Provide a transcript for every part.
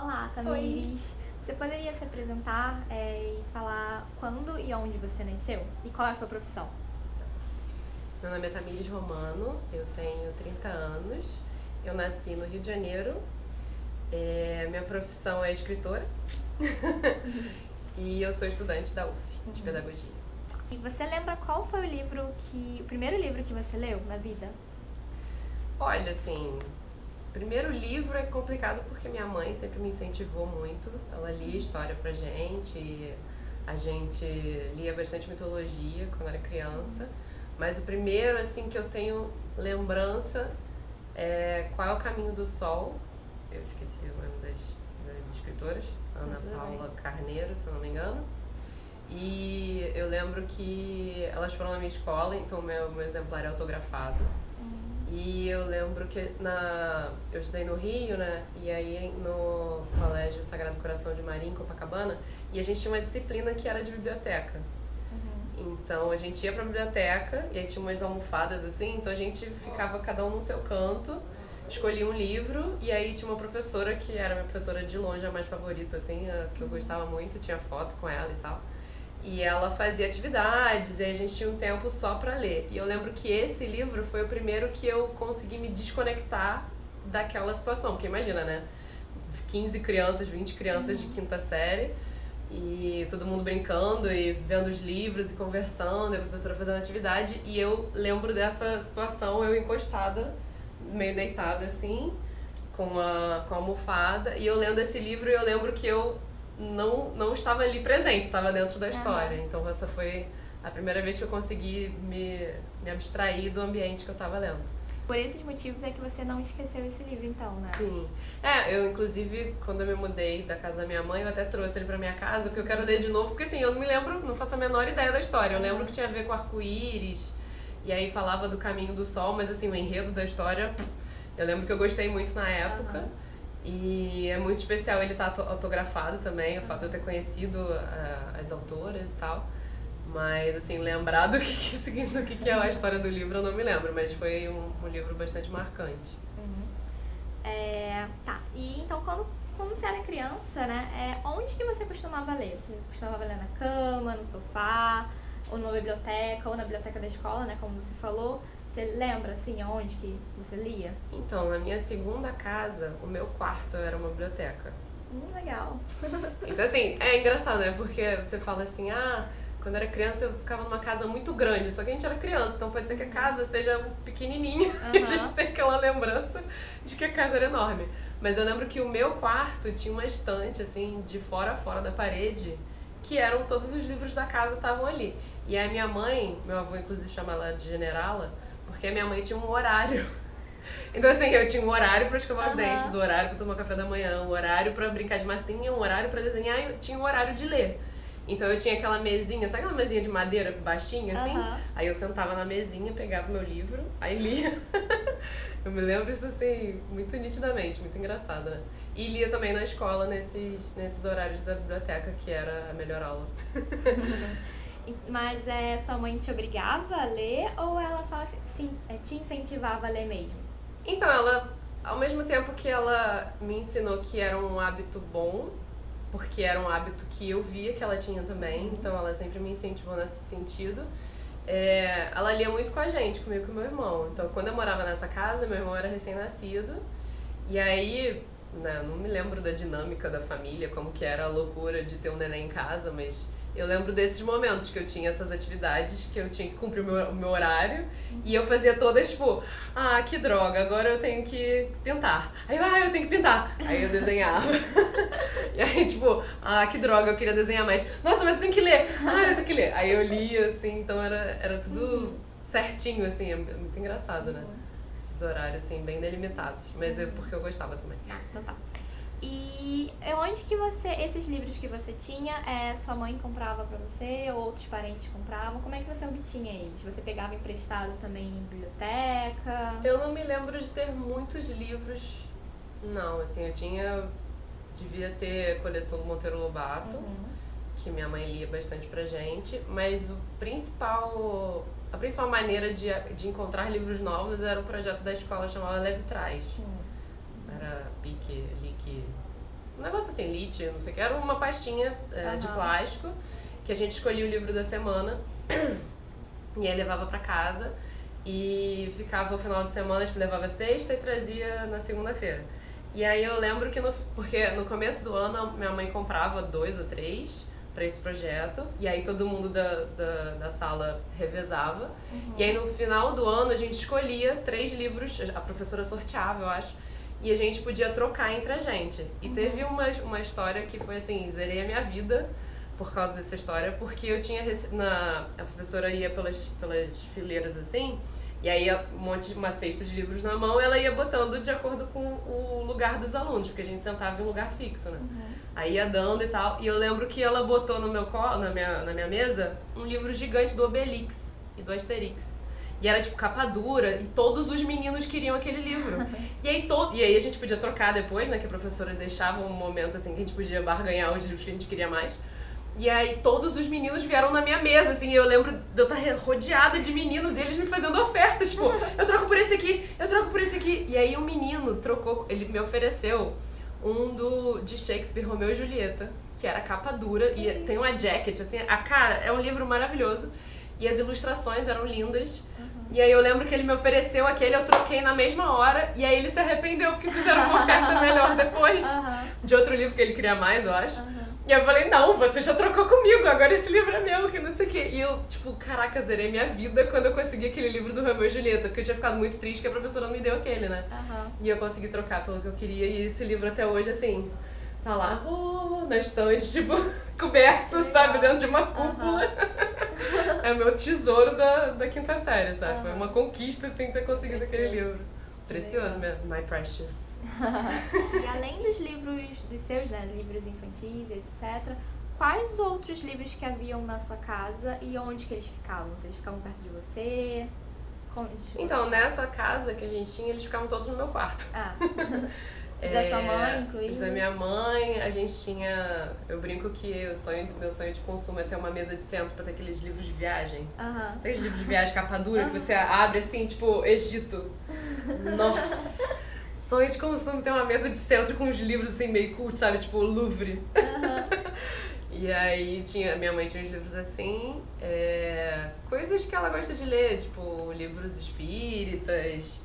Olá, Tamires. Você poderia se apresentar e falar quando e onde você nasceu? E qual é a sua profissão? Meu nome é Tamires Romano, eu tenho 30 anos, eu nasci no Rio de Janeiro, minha profissão é escritora e eu sou estudante da UF, de Pedagogia. E você lembra qual foi o primeiro livro que você leu na vida? Olha, assim, primeiro livro é complicado porque minha mãe sempre me incentivou muito, ela lia história pra gente, a gente lia bastante mitologia quando era criança, mas o primeiro, assim, que eu tenho lembrança é Qual é o Caminho do Sol. Eu esqueci o nome das escritoras, Ana Paula Carneiro, se eu não me engano. E eu lembro que elas foram na minha escola, então meu exemplar é autografado. E eu lembro que eu estudei no Rio, né? E aí no Colégio Sagrado Coração de Maria, em Copacabana, e a gente tinha uma disciplina que era de biblioteca. Então a gente ia pra biblioteca e aí tinha umas almofadas assim, então a gente ficava cada um no seu canto, escolhia um livro e aí tinha uma professora que era minha professora de longe, a mais favorita, assim, a que eu gostava muito, tinha foto com ela e tal. E ela fazia atividades e aí a gente tinha um tempo só pra ler. E eu lembro que esse livro foi o primeiro que eu consegui me desconectar daquela situação, porque imagina, né? 15 crianças, 20 crianças de quinta série e todo mundo brincando e vendo os livros e conversando, e a professora fazendo atividade, e eu lembro dessa situação, eu encostada, meio deitada assim, com a almofada, e eu lendo esse livro e eu lembro que eu não estava ali presente, estava dentro da história. Então essa foi a primeira vez que eu consegui me abstrair do ambiente que eu estava lendo. Por esses motivos é que você não esqueceu esse livro, então, né? Sim. Eu inclusive, quando eu me mudei da casa da minha mãe, eu até trouxe ele pra minha casa, porque eu quero ler de novo, porque assim, eu não me lembro, não faço a menor ideia da história. Eu lembro que tinha a ver com arco-íris, e aí falava do caminho do sol, mas assim, o enredo da história, eu lembro que eu gostei muito na época. E é muito especial ele estar autografado também, o fato de eu ter conhecido as autoras e tal. Mas, assim, lembrar do que é a história do livro eu não me lembro, mas foi um livro bastante marcante. Tá, e então quando você era criança, né, onde que você costumava ler? Você costumava ler na cama, no sofá, ou numa biblioteca, ou na biblioteca da escola, né, como você falou? Você lembra, assim, aonde que você lia? Então, na minha segunda casa, o meu quarto era uma biblioteca. Legal. Então, assim, é engraçado, né? Porque você fala assim, quando eu era criança eu ficava numa casa muito grande, só que a gente era criança, então pode ser que a casa seja pequenininha e a gente tem aquela lembrança de que a casa era enorme. Mas eu lembro que o meu quarto tinha uma estante, assim, de fora a fora da parede, que eram todos os livros da casa estavam ali. E a minha mãe, meu avô inclusive chama ela de generala, porque a minha mãe tinha um horário. Então, assim, eu tinha um horário pra escovar os dentes, um horário pra tomar café da manhã, um horário pra brincar de massinha, um horário pra desenhar e eu tinha um horário de ler. Então eu tinha aquela mesinha, sabe aquela mesinha de madeira baixinha, assim? Aí eu sentava na mesinha, pegava meu livro, aí lia. Eu me lembro isso, assim, muito nitidamente, muito engraçado, né? E lia também na escola, nesses horários da biblioteca, que era a melhor aula. Mas sua mãe te obrigava a ler ou ela só te incentivava a ler mesmo? Então, ela, ao mesmo tempo que ela me ensinou que era um hábito bom, porque era um hábito que eu via que ela tinha também, então ela sempre me incentivou nesse sentido. Ela lia muito com a gente, comigo e com meu irmão. Então, quando eu morava nessa casa, meu irmão era recém-nascido, e aí, né, não me lembro da dinâmica da família, como que era a loucura de ter um neném em casa, mas eu lembro desses momentos que eu tinha essas atividades, que eu tinha que cumprir o meu horário, e eu fazia todas, tipo, que droga, agora eu tenho que pintar. Aí eu tenho que pintar. Aí eu desenhava. E aí, tipo, que droga, eu queria desenhar mais. Nossa, mas eu tenho que ler. Eu tenho que ler. Aí eu lia, assim, então era tudo certinho, assim, é muito engraçado, né? Esses horários, assim, bem delimitados. Mas é porque eu gostava também. Então tá. E onde que esses livros que você tinha, sua mãe comprava pra você ou outros parentes compravam? Como é que você obtinha eles? Você pegava emprestado também em biblioteca? Eu não me lembro de ter muitos livros, não, assim, devia ter coleção do Monteiro Lobato, que minha mãe lia bastante pra gente, mas a principal maneira de encontrar livros novos era um projeto da escola chamado Leve Trás. Era PIC, LIC, um negócio assim, lit, não sei o que, era uma pastinha de plástico, que a gente escolhia o livro da semana, e aí levava pra casa, e ficava o final de semana, tipo, levava sexta e trazia na segunda-feira. E aí eu lembro que, porque no começo do ano, minha mãe comprava 2 ou 3 pra esse projeto, e aí todo mundo da sala revezava. E aí no final do ano a gente escolhia 3 livros, a professora sorteava, eu acho, e a gente podia trocar entre a gente. E teve uma história que foi assim, zerei a minha vida por causa dessa história, porque eu tinha a professora ia pelas fileiras assim, e aí uma cesta de livros na mão, ela ia botando de acordo com o lugar dos alunos, porque a gente sentava em um lugar fixo, né? Aí ia dando e tal, e eu lembro que ela botou no meu colo, na minha mesa, um livro gigante do Obelix e do Asterix. E era tipo capa dura, e todos os meninos queriam aquele livro. E aí a gente podia trocar depois, né, que a professora deixava um momento assim que a gente podia barganhar os livros que a gente queria mais. E aí todos os meninos vieram na minha mesa, assim, e eu lembro de eu estar rodeada de meninos e eles me fazendo ofertas, tipo, eu troco por esse aqui, eu troco por esse aqui. E aí o menino trocou, ele me ofereceu de Shakespeare, Romeu e Julieta, que era capa dura, e tem uma jacket, assim, a cara, é um livro maravilhoso, e as ilustrações eram lindas. E aí eu lembro que ele me ofereceu aquele, eu troquei na mesma hora, e aí ele se arrependeu porque fizeram uma oferta melhor depois, de outro livro que ele queria mais, eu acho. E eu falei, não, você já trocou comigo, agora esse livro é meu, que não sei o quê. E eu, tipo, caraca, zerei minha vida quando eu consegui aquele livro do Romeu e Julieta, porque eu tinha ficado muito triste que a professora não me deu aquele, né? E eu consegui trocar pelo que eu queria, e esse livro até hoje, assim, tá lá, na estante, tipo, coberto, sabe, dentro de uma cúpula. É o meu tesouro da quinta série, sabe? Foi uma conquista, assim, ter conseguido aquele livro. Precioso, my precious. E além dos livros dos seus, né, livros infantis, etc., quais outros livros que haviam na sua casa e onde que eles ficavam? Eles ficavam perto de você? Então, nessa casa que a gente tinha, eles ficavam todos no meu quarto. Os da sua mãe, inclusive? Os da minha mãe, a gente tinha... Eu brinco que meu sonho de consumo é ter uma mesa de centro pra ter aqueles livros de viagem. Sabe aqueles livros de viagem capa dura que você abre assim, tipo, Egito? Nossa! Sonho de consumo ter uma mesa de centro com uns livros assim meio cult, sabe? Tipo, Louvre. E aí minha mãe tinha uns livros assim, coisas que ela gosta de ler, tipo, livros espíritas,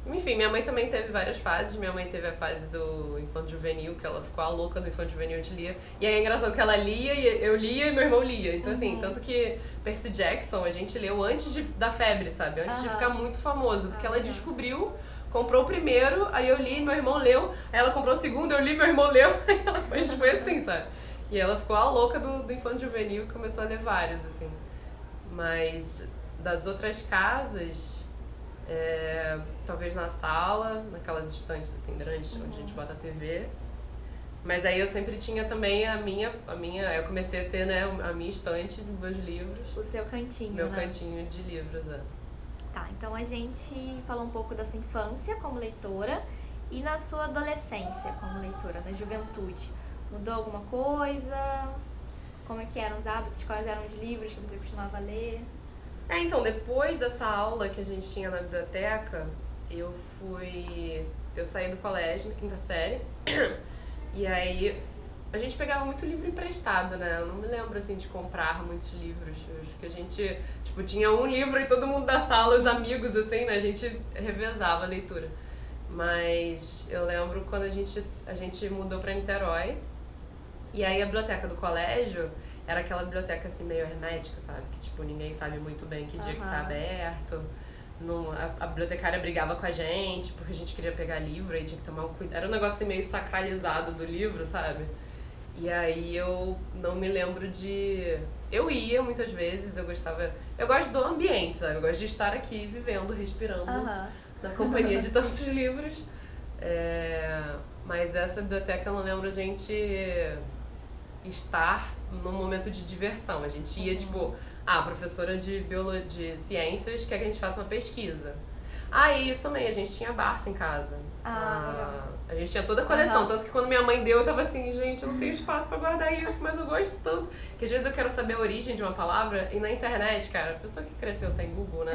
enfim, minha mãe também teve várias fases. Minha mãe teve a fase do Infanto Juvenil, que ela ficou a louca do Infanto Juvenil, a gente lia. E aí é engraçado que ela lia, e eu lia e meu irmão lia. Então assim, tanto que Percy Jackson a gente leu antes da febre, sabe? Antes de ficar muito famoso, porque ela descobriu, comprou o primeiro, aí eu li, meu irmão leu, aí ela comprou o segundo, eu li, meu irmão leu, a gente foi assim, sabe? E ela ficou a louca do Infanto Juvenil e começou a ler vários, assim. Mas das outras casas... talvez na sala, naquelas estantes assim grandes onde a gente bota a TV. Mas aí eu sempre tinha também a minha, eu comecei a ter, né, a minha estante dos meus livros. O seu cantinho, Meu cantinho de livros, Tá, então a gente falou um pouco da sua infância como leitora e na sua adolescência como leitora, na juventude. Mudou alguma coisa? Como é que eram os hábitos? Quais eram os livros que você costumava ler? Então, depois dessa aula que a gente tinha na biblioteca, eu saí do colégio, na quinta série, e aí a gente pegava muito livro emprestado, né? Eu não me lembro, assim, de comprar muitos livros. Eu acho que a gente, tipo, tinha um livro e todo mundo da sala, os amigos, assim, né? A gente revezava a leitura. Mas eu lembro quando a gente mudou pra Niterói, e aí a biblioteca do colégio era aquela biblioteca assim meio hermética, sabe? Que tipo, ninguém sabe muito bem que dia que tá aberto. A bibliotecária brigava com a gente porque a gente queria pegar livro e tinha que tomar um cuidado. Era um negócio assim, meio sacralizado do livro, sabe? E aí eu não me lembro de... Eu ia muitas vezes, eu gosto do ambiente, sabe? Eu gosto de estar aqui vivendo, respirando na companhia de tantos livros. Mas essa biblioteca eu não lembro a gente estar num momento de diversão. A gente ia, tipo, a professora de ciências quer que a gente faça uma pesquisa. E isso também, a gente tinha Barça em casa. A gente tinha toda a coleção, tanto que quando minha mãe deu, eu tava assim, gente, eu não tenho espaço pra guardar isso, mas eu gosto tanto. Que às vezes eu quero saber a origem de uma palavra, e na internet, cara, a pessoa que cresceu sem Google, né,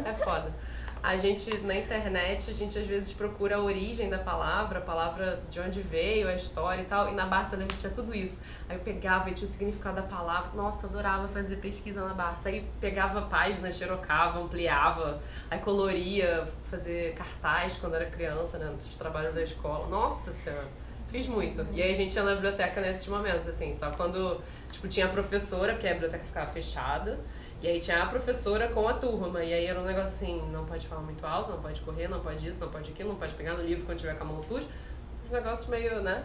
é foda. A gente, na internet, a gente às vezes procura a origem da palavra, a palavra de onde veio, a história e tal, e na Barça eu lembro que tinha tudo isso. Aí eu pegava e tinha o significado da palavra, nossa, adorava fazer pesquisa na Barça. Aí pegava páginas, xerocava, ampliava, aí coloria, fazer cartaz quando era criança, né, nos trabalhos da escola. Nossa Senhora, fiz muito. E aí a gente ia na biblioteca nesses momentos, assim, só quando, tipo, tinha a professora, porque a biblioteca ficava fechada, e aí tinha a professora com a turma, e aí era um negócio assim, não pode falar muito alto, não pode correr, não pode isso, não pode aquilo, não pode pegar no livro quando tiver com a mão suja. Uns negócios meio, né?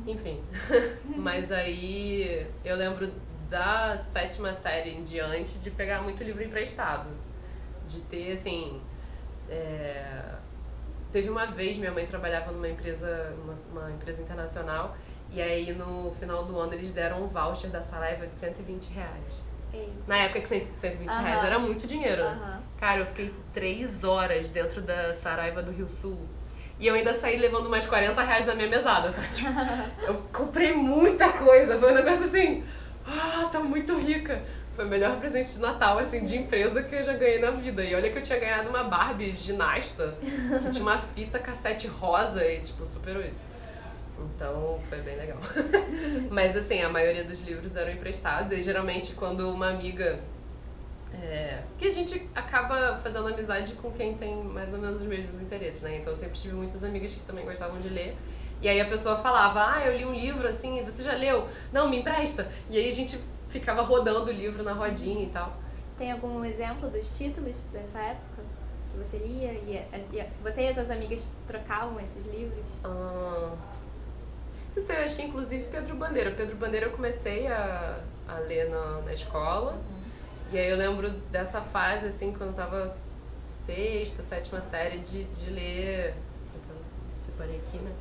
Enfim. Mas aí eu lembro da 7ª série em diante de pegar muito livro emprestado. De ter, assim... Teve uma vez, minha mãe trabalhava numa empresa, uma empresa internacional, e aí no final do ano eles deram um voucher da Saraiva de R$120. Na época que R$120 era muito dinheiro, né? Cara, eu fiquei 3 horas dentro da Saraiva do Rio Sul. E eu ainda saí levando mais R$40 na minha mesada, sabe? Tipo, eu comprei muita coisa. Foi um negócio assim... tô muito rica. Foi o melhor presente de Natal, assim, de empresa que eu já ganhei na vida. E olha que eu tinha ganhado uma Barbie ginasta, que tinha uma fita cassete rosa e, tipo, super isso. Então, foi bem legal. Mas, assim, a maioria dos livros eram emprestados. E, geralmente, quando uma amiga... Porque a gente acaba fazendo amizade com quem tem mais ou menos os mesmos interesses, né? Então, eu sempre tive muitas amigas que também gostavam de ler. E aí, a pessoa falava, eu li um livro, assim, você já leu? Não, me empresta. E aí, a gente ficava rodando o livro na rodinha e tal. Tem algum exemplo dos títulos dessa época que você lia? E você e as suas amigas trocavam esses livros? Não sei, eu acho que inclusive Pedro Bandeira. Pedro Bandeira eu comecei a ler na escola. E aí eu lembro dessa fase, assim, quando eu tava 6ª, 7ª série, de ler... Então, separei aqui, né?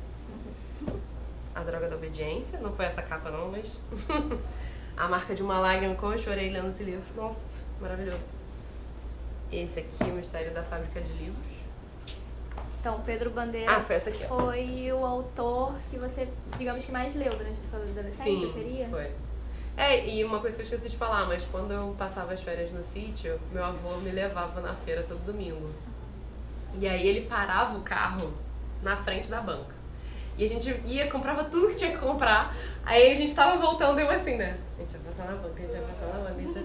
A Droga da Obediência. Não foi essa capa não, mas... A Marca de uma Lágrima, como eu chorei lendo esse livro. Nossa, maravilhoso. Esse aqui, O Mistério da Fábrica de Livros. Então, Pedro Bandeira foi essa aqui, ó. Foi o autor que você, digamos que mais leu durante a sua adolescência, seria? Sim, foi. E uma coisa que eu esqueci de falar, mas quando eu passava as férias no sítio, meu avô me levava na feira todo domingo. E aí ele parava o carro na frente da banca. E a gente ia, comprava tudo que tinha que comprar. Aí a gente tava voltando, eu assim, né? A gente ia passar na banca, a gente ia passar na banca,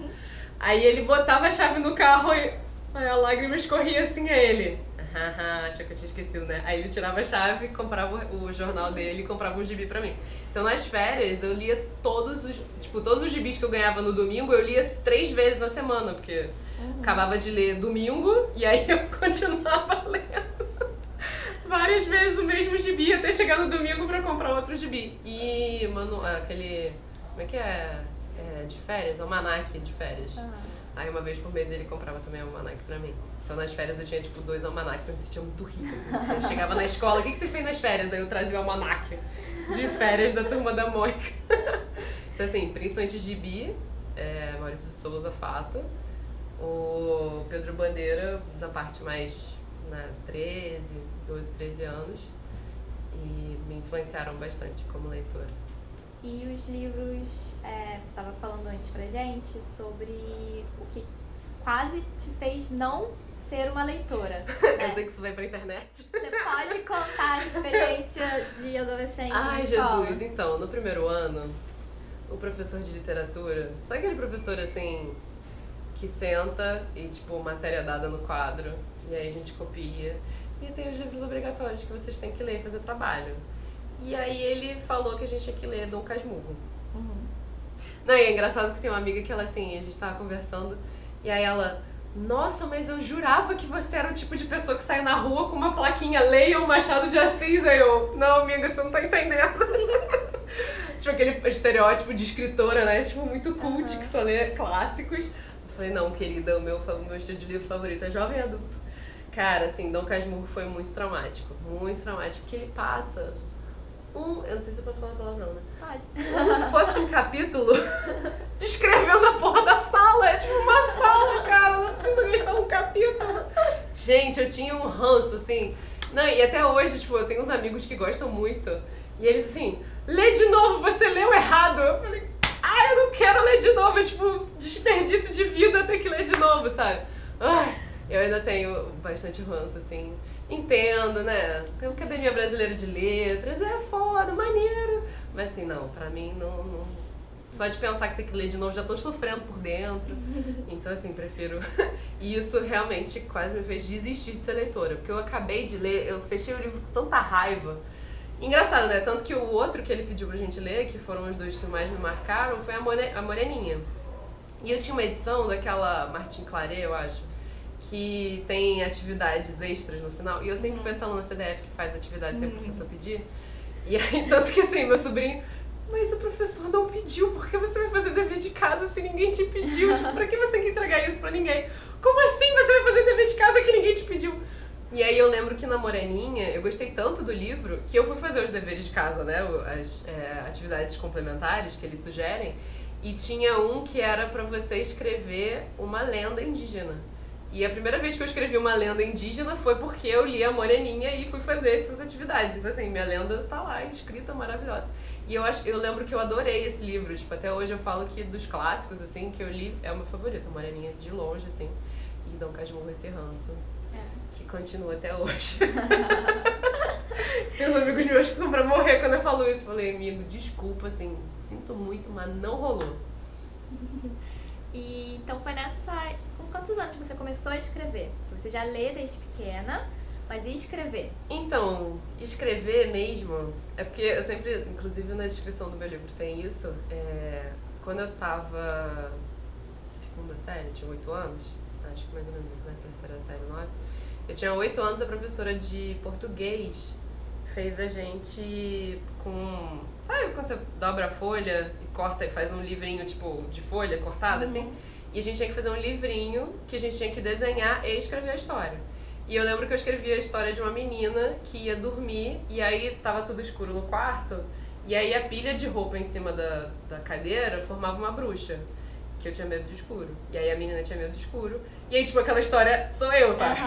Aí ele botava a chave no carro e aí a lágrima escorria assim a ele. Achei que eu tinha esquecido, né? Aí ele tirava a chave, comprava o jornal dele e comprava um gibi pra mim. Então nas férias eu lia todos os gibis que eu ganhava no domingo, eu lia 3 vezes na semana, porque acabava de ler domingo e aí eu continuava lendo várias vezes o mesmo gibi até chegar no domingo pra comprar outro gibi. E, mano, aquele... Como é que é? De férias? Almanaque de férias. Aí uma vez por mês ele comprava também um almanaque pra mim. Então nas férias eu tinha tipo 2 almanaques, eu me sentia muito rica, assim. Eu chegava na escola, o que você fez nas férias? Aí eu trazia o almanaque de férias da Turma da Mônica. Então assim, principalmente gibi, Maurício de Souza, fato. O Pedro Bandeira, na parte mais, 12, 13 anos. E me influenciaram bastante como leitora. E os livros, você estava falando antes pra gente sobre o que quase te fez não ser uma leitora. Eu sei que isso vai pra internet. Você pode contar a experiência de adolescente Ai, na escola? Jesus, então, no primeiro ano, o professor de literatura, sabe aquele professor assim, que senta e tipo, matéria dada no quadro, e aí a gente copia, e tem os livros obrigatórios que vocês têm que ler e fazer trabalho. E aí ele falou que a gente tinha que ler Dom Casmurro. Não, e é engraçado que tem uma amiga que ela assim, a gente tava conversando, e aí ela, nossa, mas eu jurava que você era o tipo de pessoa que sai na rua com uma plaquinha, leia o Machado de Assis. Aí eu, não, amiga, você não tá entendendo. Tipo aquele estereótipo de escritora, né, tipo muito cult, que só lê clássicos. Eu falei, não, querida, o meu estilo de livro favorito é Jovem Adulto. Cara, assim, Dom Casmurro foi muito traumático, porque ele passa eu não sei se eu posso falar palavrão, né? Pode. Fucking capítulo descrevendo a porra da sala. É tipo uma sala, cara. Não precisa gastar um capítulo. Gente, eu tinha um ranço, assim. Não, e até hoje, tipo, eu tenho uns amigos que gostam muito. E eles, assim, lê de novo, você leu errado. Eu falei, eu não quero ler de novo. É tipo, desperdício de vida ter que ler de novo, sabe? Eu ainda tenho bastante ranço, assim. Entendo, né? Tem a Academia Brasileira de Letras, é foda, maneiro. Mas assim, não, pra mim não. Só de pensar que tem que ler de novo, já tô sofrendo por dentro. Então, assim, prefiro. E isso realmente quase me fez desistir de ser leitora. Porque eu acabei de ler, eu fechei o livro com tanta raiva. Engraçado, né? Tanto que o outro que ele pediu pra gente ler, que foram os dois que mais me marcaram, foi a Moreninha. E eu tinha uma edição daquela Martin Claret, eu acho, que tem atividades extras no final. E eu sempre fui essa aluna CDF que faz atividades sem o professor pedir. E aí, tanto que assim, meu sobrinho... Mas o professor não pediu, por que você vai fazer dever de casa se ninguém te pediu? Tipo, pra que você tem que entregar isso pra ninguém? Como assim você vai fazer dever de casa que ninguém te pediu? E aí eu lembro que na Moreninha, eu gostei tanto do livro que eu fui fazer os deveres de casa, né? As atividades complementares que eles sugerem. E tinha um que era pra você escrever uma lenda indígena. E a primeira vez que eu escrevi uma lenda indígena foi porque eu li a Moreninha e fui fazer essas atividades. Então assim, minha lenda tá lá, escrita, maravilhosa. E eu lembro que eu adorei esse livro, tipo, até hoje eu falo que dos clássicos, assim, que eu li, é o meu favorito, a Moreninha de longe, assim, e Dom Casmurro esse ranço, que continua até hoje. Tem uns amigos meus que ficam pra morrer quando eu falo isso. Falei, amigo, desculpa, assim, sinto muito, mas não rolou. E então foi nessa... Com quantos anos você começou a escrever? Você já lê desde pequena, mas e escrever? Então, escrever mesmo, é porque eu sempre, inclusive na descrição do meu livro tem isso, quando eu tava segunda série, tinha 8 anos, acho que mais ou menos isso, né, terceira série, 9, eu tinha 8 anos, a professora de português fez a gente com, sabe quando você dobra a folha e corta e faz um livrinho tipo de folha cortada assim? E a gente tinha que fazer um livrinho que a gente tinha que desenhar e escrever a história. E eu lembro que eu escrevi a história de uma menina que ia dormir e aí tava tudo escuro no quarto e aí a pilha de roupa em cima da cadeira formava uma bruxa, que eu tinha medo de escuro. E aí a menina tinha medo de escuro. E aí, tipo, aquela história sou eu, sabe?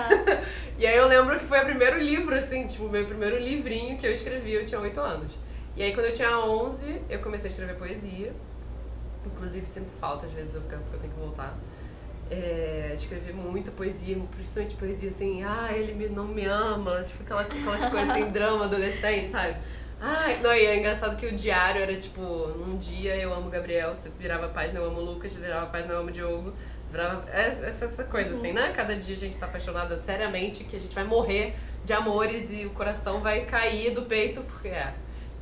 E aí eu lembro que foi o primeiro livro, assim, tipo, o meu primeiro livrinho que eu escrevi, eu tinha 8 anos. E aí quando eu tinha 11, eu comecei a escrever poesia. Inclusive sinto falta, às vezes eu penso que eu tenho que voltar. Escrevi muita poesia, principalmente poesia assim, ele não me ama, tipo aquelas coisas assim, drama adolescente, sabe? Não, e é engraçado que o diário era tipo, num dia eu amo Gabriel, você virava a página eu amo Lucas, virava a página eu amo Diogo, virava essa coisa assim, né? Cada dia a gente tá apaixonada seriamente, que a gente vai morrer de amores e o coração vai cair do peito, porque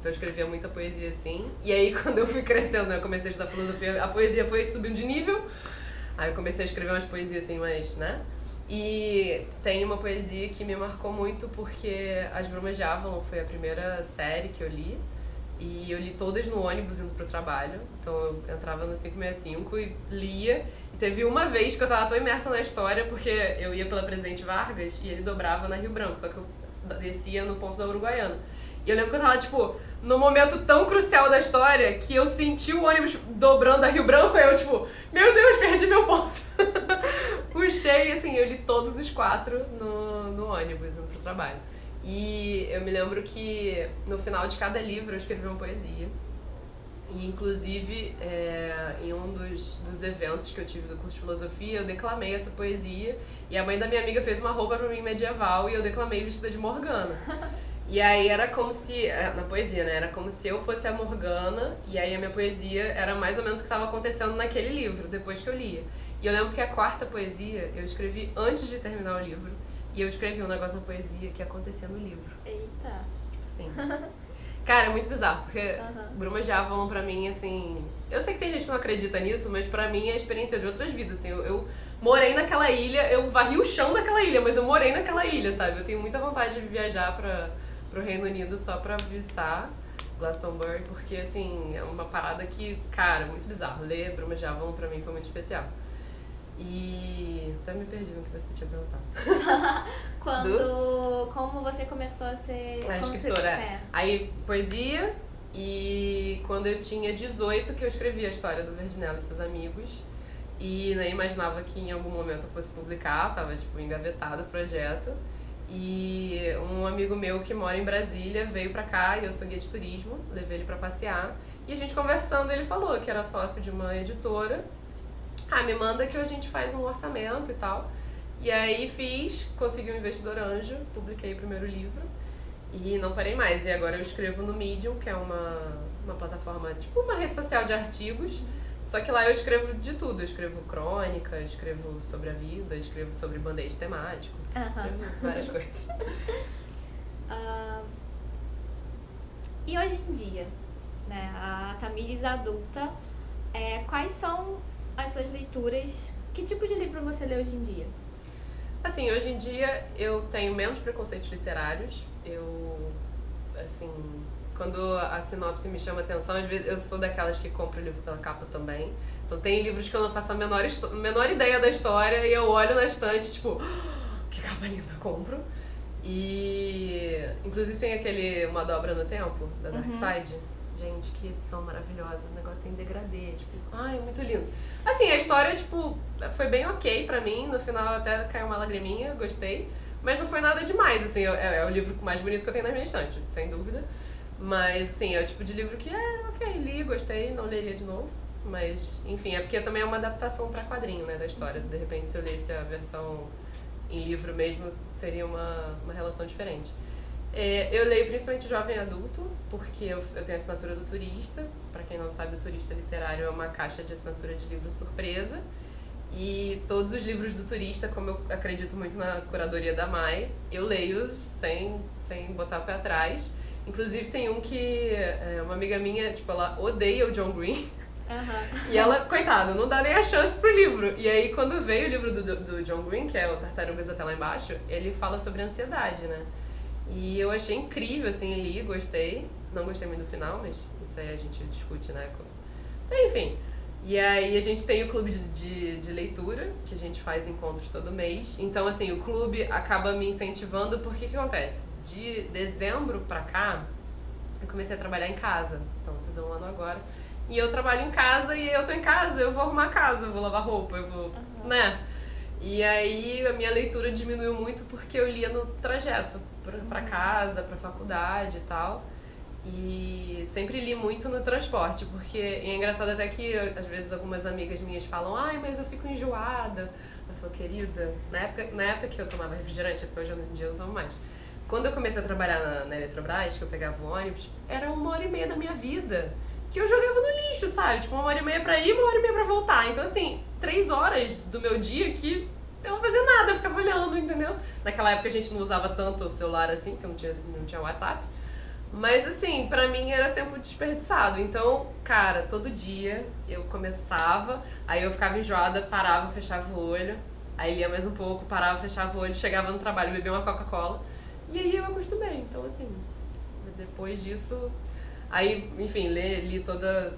Então eu escrevia muita poesia assim, e aí quando eu fui crescendo, né, eu comecei a estudar filosofia, a poesia foi subindo de nível. Aí eu comecei a escrever umas poesias assim, mais, né? E tem uma poesia que me marcou muito porque As Brumas de Avalon foi a primeira série que eu li. E eu li todas no ônibus indo pro trabalho. Então eu entrava no 565 e lia. E teve uma vez que eu tava tão imersa na história porque eu ia pela Presidente Vargas e ele dobrava na Rio Branco. Só que eu descia no ponto da Uruguaiana. E eu lembro que eu tava, tipo, num momento tão crucial da história que eu senti o ônibus dobrando a Rio Branco e eu, tipo, meu Deus, perdi meu ponto. Puxei, assim, eu li todos os 4 no ônibus indo pro trabalho. E eu me lembro que no final de cada livro eu escrevi uma poesia. E, inclusive, em um dos eventos que eu tive do curso de filosofia, eu declamei essa poesia. E a mãe da minha amiga fez uma roupa pra mim medieval e eu declamei vestida de Morgana. E aí era como se, na poesia, né, era como se eu fosse a Morgana, e aí a minha poesia era mais ou menos o que estava acontecendo naquele livro, depois que eu lia. E eu lembro que a 4ª poesia eu escrevi antes de terminar o livro, e eu escrevi um negócio na poesia que acontecia no livro. Eita! Tipo assim. Cara, é muito bizarro, porque Brumas de Avalon pra mim, assim... Eu sei que tem gente que não acredita nisso, mas pra mim é a experiência de outras vidas, assim. Eu morei naquela ilha, eu varri o chão daquela ilha, mas eu morei naquela ilha, sabe? Eu tenho muita vontade de viajar pro Reino Unido só pra visitar Glastonbury, porque, assim, é uma parada que, cara, muito bizarro. Ler Brumas de Avalon pra mim foi muito especial. E até me perdi no que você tinha perguntado. Como você começou a ser... escritora. Aí, poesia, e quando eu tinha 18 que eu escrevi a história do Verdinello e seus amigos. E nem imaginava que em algum momento eu fosse publicar, tava, tipo, engavetado o projeto. E um amigo meu que mora em Brasília veio pra cá, e eu sou guia de turismo, levei ele pra passear. E a gente conversando, ele falou que era sócio de uma editora. Me manda que a gente faz um orçamento e tal. E aí consegui um investidor anjo, publiquei o primeiro livro e não parei mais. E agora eu escrevo no Medium, que é uma plataforma, tipo uma rede social de artigos. Só que lá eu escrevo de tudo. Eu escrevo crônica, escrevo sobre a vida, escrevo sobre band-aid temático, escrevo várias coisas. E hoje em dia, né, a Tamires adulta, quais são as suas leituras? Que tipo de livro você lê hoje em dia? Assim, hoje em dia eu tenho menos preconceitos literários. Assim, quando a sinopse me chama atenção, às vezes eu sou daquelas que compro o livro pela capa também. Então tem livros que eu não faço a menor ideia da história e eu olho na estante, tipo, oh, que capa linda, compro. E inclusive tem Uma Dobra no Tempo, da Dark Side. Gente, que edição maravilhosa, o negócio em degradê, tipo, ai, é muito lindo. Assim, a história, tipo, foi bem ok pra mim, no final até caiu uma lagriminha, gostei. Mas não foi nada demais, assim, é o livro mais bonito que eu tenho na minha estante, sem dúvida. Mas, assim, é o tipo de livro que ok, li, gostei, não leria de novo. Mas, enfim, é porque também é uma adaptação pra quadrinho, né, da história. De repente, se eu lesse a versão em livro mesmo, teria uma relação diferente. Eu leio principalmente jovem adulto, porque eu tenho a assinatura do Turista. Pra quem não sabe, o Turista Literário é uma caixa de assinatura de livro surpresa. E todos os livros do Turista, como eu acredito muito na curadoria da Mai, eu leio sem botar o pé atrás. Inclusive tem um que uma amiga minha, tipo, ela odeia o John Green. E ela, coitada, não dá nem a chance pro livro. E aí quando veio o livro do John Green, que é o Tartarugas Até Lá Embaixo, ele fala sobre ansiedade, né? E eu achei incrível, assim, li, gostei. Não gostei muito do final, mas isso aí a gente discute, né? Enfim. E aí a gente tem o clube de leitura, que a gente faz encontros todo mês. Então, assim, o clube acaba me incentivando, porque o que acontece? De dezembro pra cá, eu comecei a trabalhar em casa. Então, vou fazer um ano agora. E eu trabalho em casa, e eu tô em casa, eu vou arrumar a casa, eu vou lavar roupa, eu vou, né? E aí a minha leitura diminuiu muito porque eu lia no trajeto pra casa, pra faculdade e tal. E sempre li muito no transporte, porque é engraçado até que às vezes algumas amigas minhas falam, ai, mas eu fico enjoada. Eu falo, querida, na época que eu tomava refrigerante, porque hoje em dia eu não tomo mais. Quando eu comecei a trabalhar na Eletrobras, que eu pegava o ônibus, era 1h30 da minha vida que eu jogava no lixo, sabe? Tipo, 1h30 pra ir, 1h30 pra voltar. Então, assim, 3 horas do meu dia que eu não fazia nada, eu ficava olhando, entendeu? Naquela época a gente não usava tanto o celular assim, porque não tinha WhatsApp. Mas, assim, pra mim era tempo desperdiçado. Então, cara, todo dia eu começava, aí eu ficava enjoada, parava, fechava o olho, aí lia mais um pouco, parava, fechava o olho, chegava no trabalho, bebia uma Coca-Cola. E aí eu acostumei. Então, assim, depois disso... Aí, enfim, li toda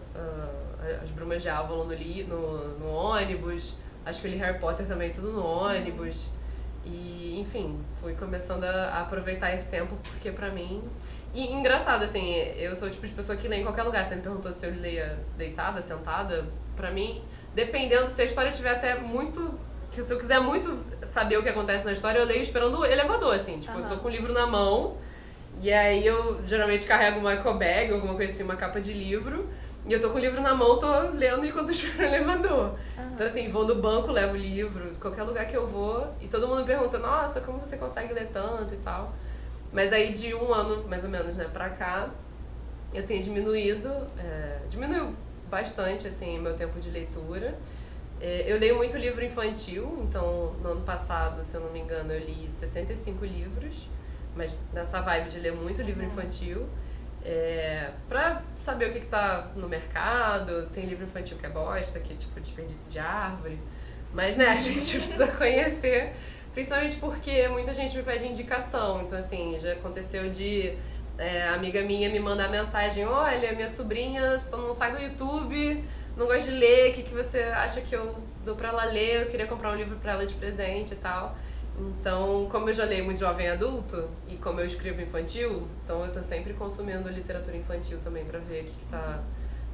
as Brumas de Avalon no ônibus. Acho que eu li Harry Potter também, tudo no ônibus. E, enfim, fui começando a aproveitar esse tempo, porque pra mim... E engraçado, assim, eu sou o tipo de pessoa que lê em qualquer lugar. Você me perguntou se eu leia deitada, sentada. Pra mim, dependendo, se a história tiver até muito... Se eu quiser muito saber o que acontece na história, eu leio esperando o elevador, assim. Tipo, eu tô com o livro na mão... E aí eu geralmente carrego uma eco bag, alguma coisa assim, uma capa de livro. E eu tô com o livro na mão, tô lendo enquanto espero o elevador. Então assim, vou no banco, levo o livro, qualquer lugar que eu vou. E todo mundo me pergunta, nossa, como você consegue ler tanto e tal. Mas aí de um ano, mais ou menos, né, pra cá, eu tenho diminuiu bastante, assim, meu tempo de leitura. Eu leio muito livro infantil, então no ano passado, se eu não me engano, eu li 65 livros. Mas nessa vibe de ler muito livro infantil, pra saber o que tá no mercado. Tem livro infantil que é bosta, que é tipo desperdício de árvore. Mas, né, a gente precisa conhecer, principalmente porque muita gente me pede indicação. Então, assim, já aconteceu de amiga minha me mandar mensagem, olha, minha sobrinha só não sai do YouTube, não gosta de ler, o que você acha que eu dou pra ela ler? Eu queria comprar um livro pra ela de presente e tal. Então, como eu já leio muito jovem adulto e como eu escrevo infantil, então eu tô sempre consumindo literatura infantil também pra ver o que tá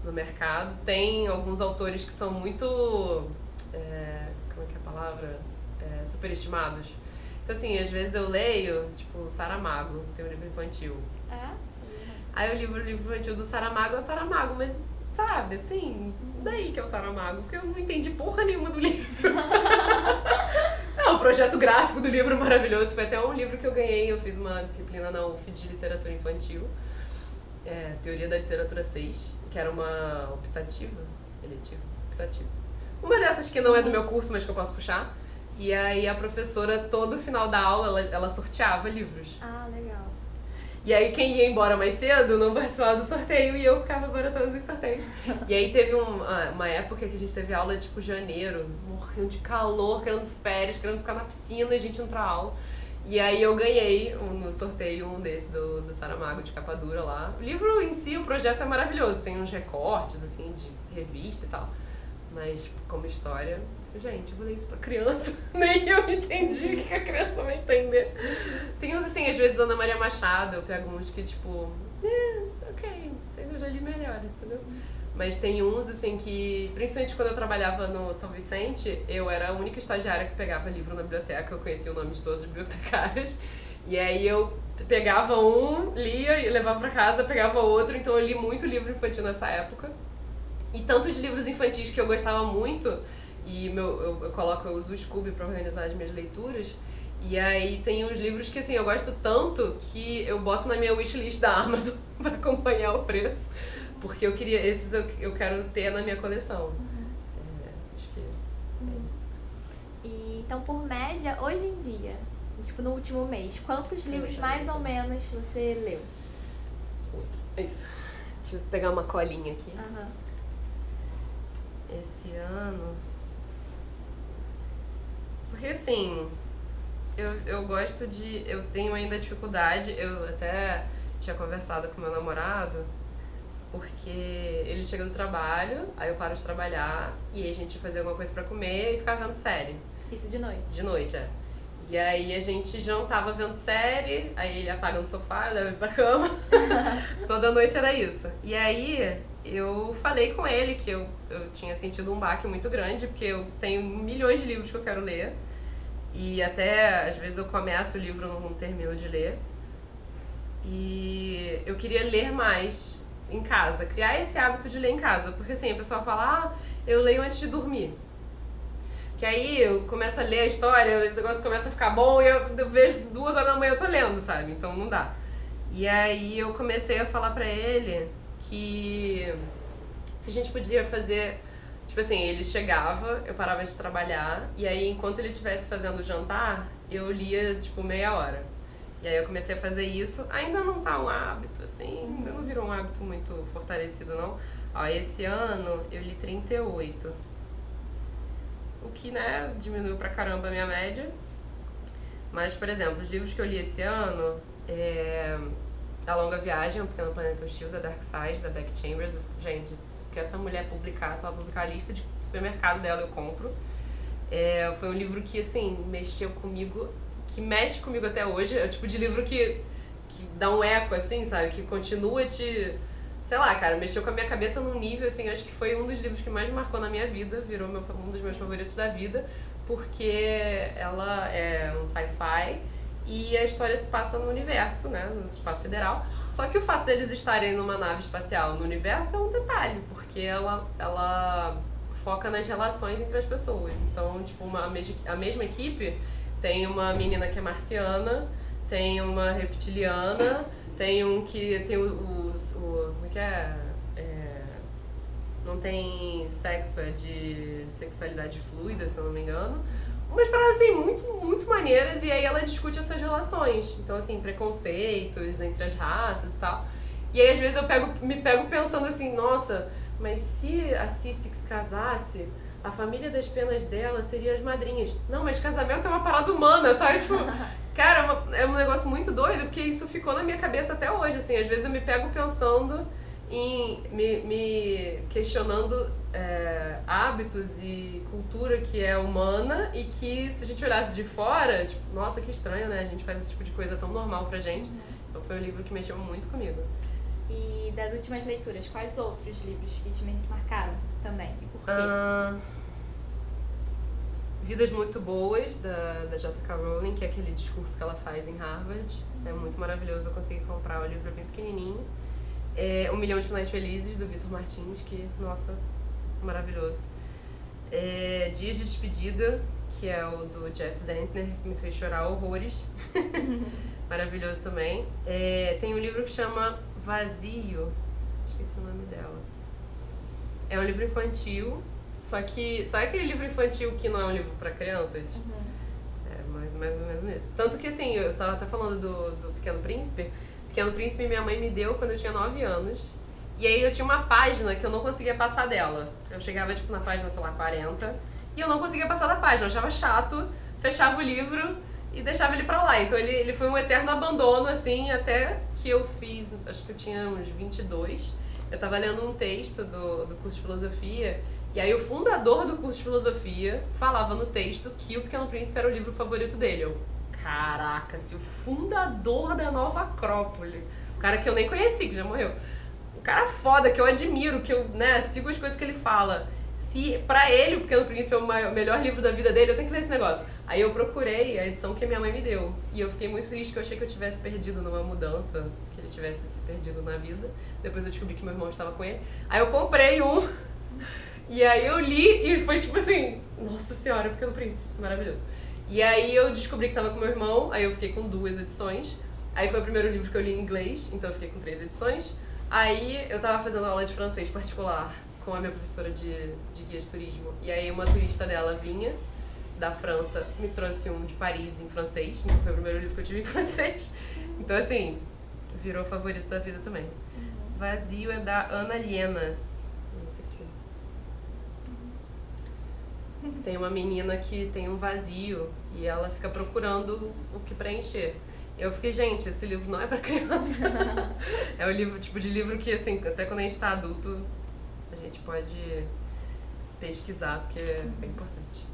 no mercado. Tem alguns autores que são muito, como é que é a palavra? Superestimados. Então assim, às vezes eu leio, tipo, Saramago, tem um livro infantil. Aí eu li o livro infantil do Saramago, é o Saramago, mas sabe, assim, daí que é o Saramago, porque eu não entendi porra nenhuma do livro. Não, o projeto gráfico do livro maravilhoso. Foi até um livro que eu ganhei, eu fiz uma disciplina na UF de literatura infantil, Teoria da Literatura 6, que era uma optativa, uma dessas que não é do meu curso, mas que eu posso puxar. E aí a professora, todo final da aula, ela sorteava livros. Ah, legal. E aí quem ia embora mais cedo não participava do sorteio e eu ficava agora todos os sorteios. E aí teve uma época que a gente teve aula tipo janeiro, morrendo de calor, querendo férias, querendo ficar na piscina e a gente indo pra aula. E aí eu ganhei no sorteio um desse do Saramago, de capa dura lá. O livro em si, o projeto é maravilhoso, tem uns recortes assim de revista e tal. Mas como história, gente, eu vou ler isso pra criança. Nem eu entendi o que a criança vai entender. Tem uns assim, às vezes Ana Maria Machado, eu pego uns que tipo, ok, eu já li melhores, entendeu? Mas tem uns assim que, principalmente quando eu trabalhava no São Vicente, eu era a única estagiária que pegava livro na biblioteca, eu conhecia o nome de todos os bibliotecários. E aí eu pegava um, lia e levava pra casa, pegava outro, então eu li muito livro infantil nessa época. E tantos livros infantis que eu gostava muito, e eu uso o Scooby pra organizar as minhas leituras. E aí tem uns livros que assim, eu gosto tanto que eu boto na minha wishlist da Amazon pra acompanhar o preço. Porque esses eu quero ter na minha coleção. Acho que é isso. E, então, por média, hoje em dia, tipo no último mês, quantos livros mais ou menos você leu? É isso. Deixa eu pegar uma colinha aqui. Uhum. Esse ano... Porque assim, eu gosto de... Eu tenho ainda dificuldade, eu até tinha conversado com meu namorado, porque ele chega do trabalho, aí eu paro de trabalhar, e aí a gente fazia alguma coisa pra comer e ficava vendo série. Isso de noite? De noite, E aí a gente jantava vendo série, aí ele apaga no sofá, eu levo ele pra cama. Toda noite era isso. E aí eu falei com ele que eu tinha sentido um baque muito grande, porque eu tenho milhões de livros que eu quero ler. E até, às vezes, eu começo o livro e não termino de ler. E eu queria ler mais em casa, criar esse hábito de ler em casa. Porque assim, a pessoa fala, eu leio antes de dormir. Que aí eu começo a ler a história, o negócio começa a ficar bom e eu vejo 2 horas da manhã eu tô lendo, sabe? Então não dá. E aí eu comecei a falar pra ele que se a gente podia fazer... Tipo assim, ele chegava, eu parava de trabalhar, e aí enquanto ele estivesse fazendo o jantar, eu lia tipo meia hora. E aí eu comecei a fazer isso, ainda não tá um hábito, assim, não virou um hábito muito fortalecido não. Ó, esse ano eu li 38. O que, né, diminuiu pra caramba a minha média. Mas, por exemplo, os livros que eu li esse ano A Longa Viagem, Um Pequeno Planeta Hostil, da Dark Side, da Beck Chambers. Gente, que essa mulher publicar, se ela publicar a lista de supermercado dela, eu compro. Foi um livro que, assim, mexeu comigo, que mexe comigo até hoje. É o tipo de livro que dá um eco, assim, sabe? Que continua sei lá, cara, mexeu com a minha cabeça num nível, assim, acho que foi um dos livros que mais me marcou na minha vida, virou um dos meus favoritos da vida, porque ela é um sci-fi e a história se passa no universo, né, no espaço sideral. Só que o fato deles estarem numa nave espacial no universo é um detalhe, porque ela foca nas relações entre as pessoas. Então, tipo, a mesma equipe tem uma menina que é marciana, tem uma reptiliana, tem um que tem como é que é? Não tem sexo, é de sexualidade fluida, se eu não me engano. Umas paradas assim, muito, muito maneiras, e aí ela discute essas relações. Então, assim, preconceitos entre as raças e tal. E aí, às vezes, me pego pensando assim, nossa, mas se a Cici se casasse, a família das penas dela seria as madrinhas. Não, mas casamento é uma parada humana, sabe? Tipo, cara, é um negócio muito doido, porque isso ficou na minha cabeça até hoje, assim. Às vezes eu me pego pensando me questionando hábitos e cultura que é humana e que, se a gente olhasse de fora, tipo, nossa, que estranho, né? A gente faz esse tipo de coisa tão normal pra gente. Então foi um livro que mexeu muito comigo. E das últimas leituras, quais outros livros que te marcaram também? E por quê? Vidas Muito Boas, da J.K. Rowling, que é aquele discurso que ela faz em Harvard. É muito maravilhoso, eu consegui comprar o livro bem pequenininho. 1 Milhão de Finais Felizes, do Victor Martins, que, nossa, maravilhoso. Dias de Despedida, que é o do Jeff Zentner, que me fez chorar horrores. Maravilhoso também. Tem um livro que chama Vazio, esqueci o nome dela. É um livro infantil, só que sabe aquele livro infantil que não é um livro pra crianças? Mais ou menos isso. Tanto que assim, eu tava até falando do Pequeno Príncipe. Pequeno Príncipe minha mãe me deu quando eu tinha 9 anos. E aí eu tinha uma página que eu não conseguia passar dela. Eu chegava tipo na página, sei lá, 40, e eu não conseguia passar da página, eu achava chato, fechava o livro e deixava ele pra lá. Então ele foi um eterno abandono, assim, até que eu fiz, acho que eu tinha uns 22. Eu tava lendo um texto do curso de filosofia, e aí o fundador do curso de filosofia falava no texto que O Pequeno Príncipe era o livro favorito dele. Eu, caraca, se o fundador da Nova Acrópole, o cara que eu nem conheci, que já morreu, um cara foda, que eu admiro, que eu, né, sigo as coisas que ele fala. Se pra ele O Pequeno Príncipe é o melhor livro da vida dele, eu tenho que ler esse negócio. Aí eu procurei a edição que a minha mãe me deu. E eu fiquei muito triste, que eu achei que eu tivesse perdido numa mudança, que ele tivesse se perdido na vida. Depois eu descobri que meu irmão estava com ele. Aí eu comprei um, e aí eu li, e foi tipo assim, nossa senhora, O Pequeno Príncipe, maravilhoso. E aí eu descobri que estava com meu irmão, aí eu fiquei com 2 edições. Aí foi o primeiro livro que eu li em inglês, então eu fiquei com 3 edições. Aí eu tava fazendo aula de francês particular com a minha professora de guia de turismo. E aí uma turista dela vinha da França, me trouxe um de Paris em francês. Então foi o primeiro livro que eu tive em francês. Então assim, virou favorito da vida também. Vazio é da Ana Lienas. Não sei o que. Tem uma menina que tem um vazio e ela fica procurando o que preencher. Eu fiquei, gente, esse livro não é pra criança. É o livro, tipo de livro que, assim, até quando a gente tá adulto, a gente pode pesquisar, porque é bem importante.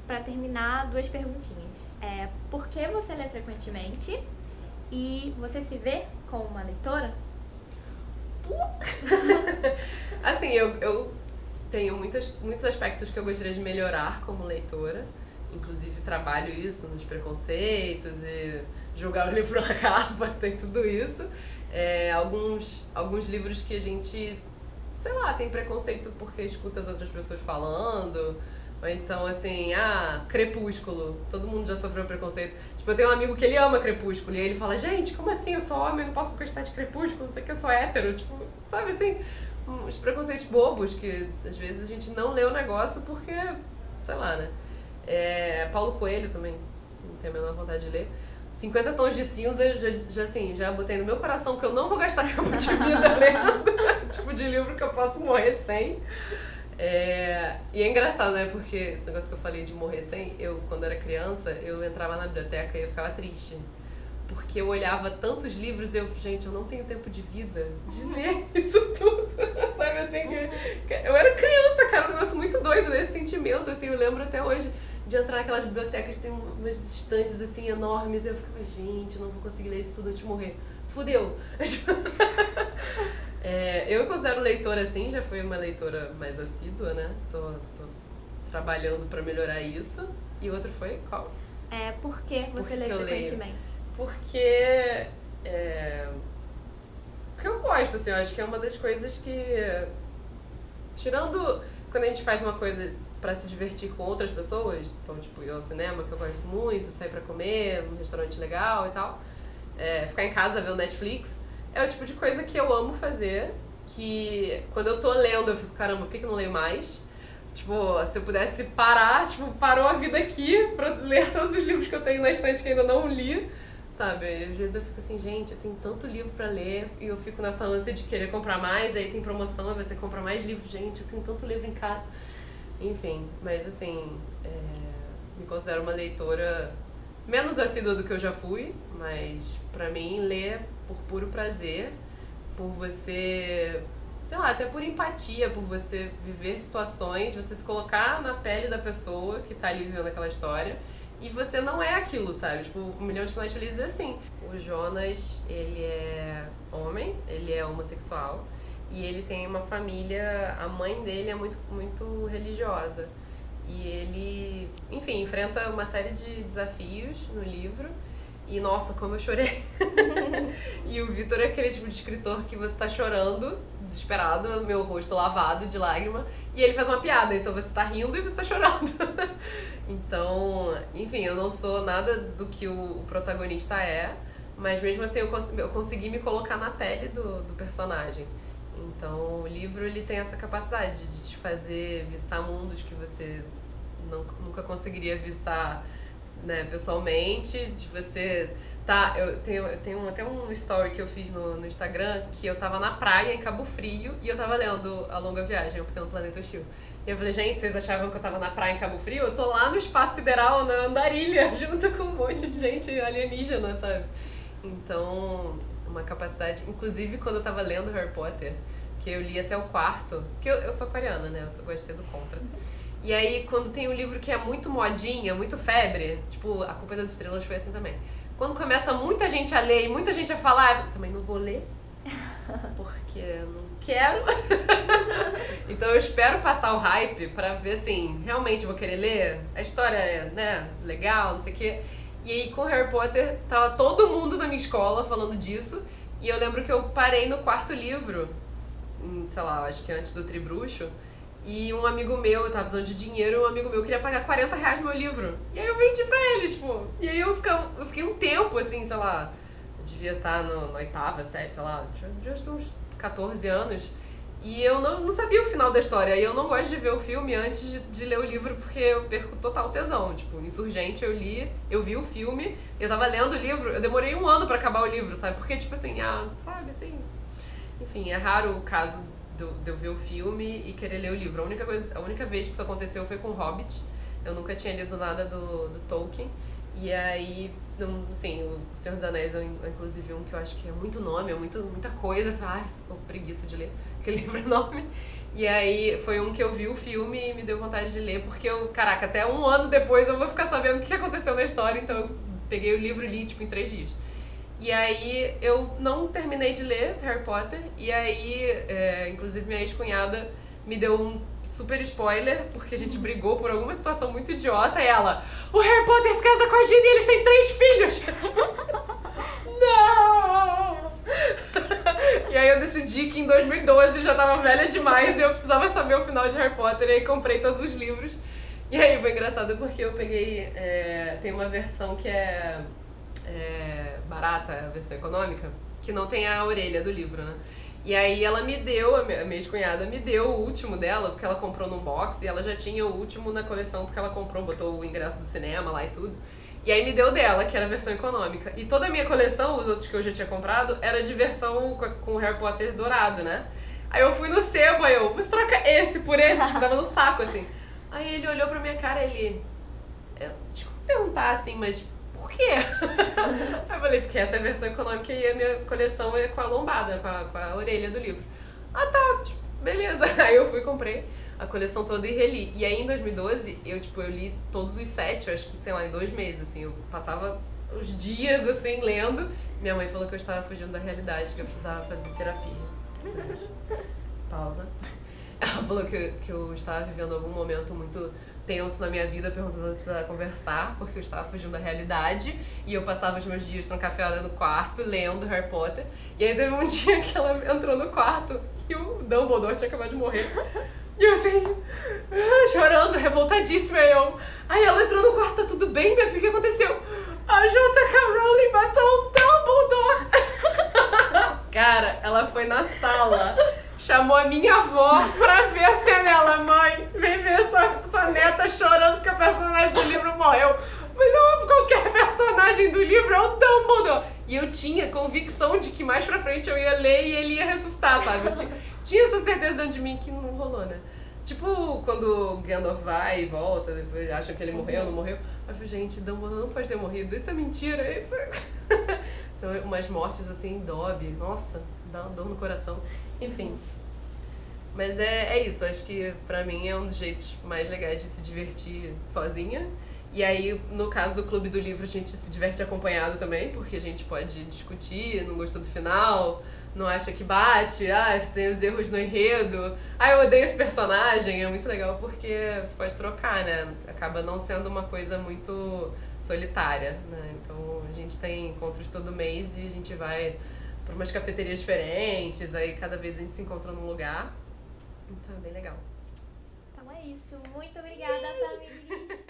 Pra terminar, 2 perguntinhas. Por que você lê frequentemente? E você se vê como uma leitora? Assim, eu tenho muitos aspectos que eu gostaria de melhorar como leitora. Inclusive, trabalho isso nos preconceitos e julgar o livro na capa, tem tudo isso. Alguns livros que a gente, sei lá, tem preconceito porque escuta as outras pessoas falando. Ou então, assim, Crepúsculo. Todo mundo já sofreu preconceito. Tipo, eu tenho um amigo que ele ama Crepúsculo. E aí ele fala, gente, como assim? Eu sou homem, eu não posso gostar de Crepúsculo, não sei que eu sou hétero. Tipo, sabe assim, uns preconceitos bobos que às vezes a gente não lê o negócio porque, sei lá, né? Paulo Coelho também, não tenho a menor vontade de ler. 50 Tons de Cinza, já botei no meu coração que eu não vou gastar tempo de vida lendo. Tipo de livro que eu posso morrer sem. E é engraçado, né? Porque esse negócio que eu falei de morrer sem, quando era criança, eu entrava na biblioteca e eu ficava triste. Porque eu olhava tantos livros e gente, eu não tenho tempo de vida de ler isso tudo. Sabe assim, eu era criança, cara, um negócio muito doido, esse sentimento, assim, eu lembro até hoje de entrar naquelas bibliotecas que tem umas estantes, assim, enormes, e eu ficava, gente, eu não vou conseguir ler isso tudo antes de morrer. Fudeu! Eu me considero leitora, assim, já fui uma leitora mais assídua, né? Tô trabalhando pra melhorar isso. E o outro foi qual? Por que você lê frequentemente? Porque eu gosto, assim, eu acho que é uma das coisas que, tirando quando a gente faz uma coisa pra se divertir com outras pessoas, então, tipo, ir ao cinema, que eu gosto muito, sair pra comer, num restaurante legal e tal, ficar em casa vendo Netflix, é o tipo de coisa que eu amo fazer, que quando eu tô lendo eu fico, caramba, por que eu não leio mais? Tipo, se eu pudesse parar, tipo, parou a vida aqui pra ler todos os livros que eu tenho na estante que ainda não li, sabe? Às vezes eu fico assim, gente, eu tenho tanto livro pra ler e eu fico nessa ânsia de querer comprar mais, aí tem promoção, aí você compra mais livros, gente, eu tenho tanto livro em casa. Enfim, mas assim, me considero uma leitora menos assídua do que eu já fui, mas pra mim ler por puro prazer, por você, sei lá, até por empatia, por você viver situações, você se colocar na pele da pessoa que tá ali vivendo aquela história, e você não é aquilo, sabe? Tipo, 1 Milhão de Finais Felizes é assim. O Jonas, ele é homem, ele é homossexual, e ele tem uma família, a mãe dele é muito, muito religiosa. E ele, enfim, enfrenta uma série de desafios no livro. E nossa, como eu chorei. E o Vitor é aquele tipo de escritor que você tá chorando, desesperado, meu rosto lavado de lágrima, e ele faz uma piada, então você tá rindo e você tá chorando. Então, enfim, eu não sou nada do que o protagonista é, mas mesmo assim eu consegui me colocar na pele do personagem. Então o livro ele tem essa capacidade de te fazer visitar mundos que você nunca conseguiria visitar, né, pessoalmente, de você tá, eu tenho até um story que eu fiz no Instagram, que eu tava na praia em Cabo Frio e eu tava lendo A Longa Viagem, O Pequeno Planeta Hostil. E eu falei, gente, vocês achavam que eu tava na praia em Cabo Frio? Eu tô lá no espaço sideral, na Andarilha, junto com um monte de gente alienígena, sabe? Então, uma capacidade, inclusive quando eu tava lendo Harry Potter, que eu li até o quarto, porque eu sou aquariana, né, eu gosto de ser do contra. E aí, quando tem um livro que é muito modinha, muito febre, tipo, A Culpa das Estrelas foi assim também. Quando começa muita gente a ler e muita gente a falar, eu também não vou ler, porque eu não quero. Então eu espero passar o hype pra ver, assim, realmente vou querer ler. A história é, né, legal, não sei o quê. E aí, com Harry Potter, tava todo mundo na minha escola falando disso. E eu lembro que eu parei no quarto livro, sei lá, acho que antes do Tribruxo. E um amigo meu, eu tava precisando de dinheiro, um amigo meu queria pagar R$40 no meu livro. E aí eu vendi pra ele, tipo. E aí eu fiquei um tempo, assim, sei lá, eu devia estar na oitava série, sei lá, já são uns 14 anos. E eu não sabia o final da história. E eu não gosto de ver o filme antes de ler o livro, porque eu perco total tesão. Tipo, Insurgente eu vi o filme, eu tava lendo o livro, eu demorei 1 ano pra acabar o livro, sabe? Porque, tipo assim, sabe, assim. Enfim, é raro o caso de eu ver o filme e querer ler o livro. A única vez que isso aconteceu foi com o Hobbit. Eu nunca tinha lido nada do Tolkien. E aí, assim, o Senhor dos Anéis é inclusive um que eu acho que é muito nome, é muita coisa. Eu falei, tô com preguiça de ler aquele livro enorme. E aí foi um que eu vi o filme e me deu vontade de ler, porque caraca, até 1 ano depois eu vou ficar sabendo o que aconteceu na história, então eu peguei o livro e li, tipo, em 3 dias. E aí eu não terminei de ler Harry Potter, e aí, inclusive minha ex-cunhada me deu um super spoiler, porque a gente brigou por alguma situação muito idiota, e ela, o Harry Potter se casa com a Ginny e eles têm 3 filhos! Não! E aí eu decidi que em 2012 já tava velha demais e eu precisava saber o final de Harry Potter, e aí comprei todos os livros. E aí foi engraçado porque eu peguei, tem uma versão que é barata, a versão econômica, que não tem a orelha do livro, né? E aí ela me deu, a minha ex-cunhada me deu o último dela, porque ela comprou num box, e ela já tinha o último na coleção, porque ela comprou, botou o ingresso do cinema lá e tudo. E aí me deu dela, que era a versão econômica. E toda a minha coleção, os outros que eu já tinha comprado, era de versão com Harry Potter dourado, né? Aí eu fui no sebo, você troca esse por esse, tipo, dava no saco, assim. Aí ele olhou pra minha cara e desculpa perguntar, assim, mas por quê? Aí eu falei, porque essa é a versão econômica e a minha coleção é com a lombada, com a orelha do livro. Ah, tá, tipo, beleza. Aí eu fui e comprei a coleção toda e reli. E aí em 2012, eu li todos os 7, eu acho que, sei lá, em 2 meses, assim. Eu passava os dias, assim, lendo. Minha mãe falou que eu estava fugindo da realidade, que eu precisava fazer terapia. Pausa. Ela falou que eu estava vivendo algum momento muito tenso na minha vida, perguntando se eu precisava conversar, porque eu estava fugindo da realidade, e eu passava os meus dias trancafeada no quarto, lendo Harry Potter, e aí teve um dia que ela entrou no quarto, e o Dumbledore tinha acabado de morrer, e eu assim, chorando, revoltadíssima, aí ela entrou no quarto, tá tudo bem, minha filha, o que aconteceu? A J.K. Rowling matou o Dumbledore! Cara, ela foi na sala, chamou a minha avó pra ver a cena. Ela, mãe, vem ver sua neta chorando porque o personagem do livro morreu. Mas não é qualquer personagem do livro, é o Dumbledore. E eu tinha convicção de que mais pra frente eu ia ler e ele ia ressuscitar, sabe? Eu tinha essa certeza dentro de mim que não rolou, né? Tipo, quando o Gandalf vai e volta, depois acham que ele morreu, não morreu. Eu falei, gente, Dumbledore não pode ter morrido, isso é mentira, isso é... Então, umas mortes assim, Dobby, nossa, dá uma dor no coração. Enfim. Mas é isso, acho que pra mim é um dos jeitos mais legais de se divertir sozinha. E aí, no caso do Clube do Livro, a gente se diverte acompanhado também, porque a gente pode discutir, não gostou do final, não acha que bate, você tem os erros no enredo, eu odeio esse personagem, é muito legal porque você pode trocar, né? Acaba não sendo uma coisa muito solitária, né? Então a gente tem encontros todo mês e a gente vai para umas cafeterias diferentes, aí cada vez a gente se encontra num lugar, então é bem legal. Então é isso, muito obrigada, Tamires!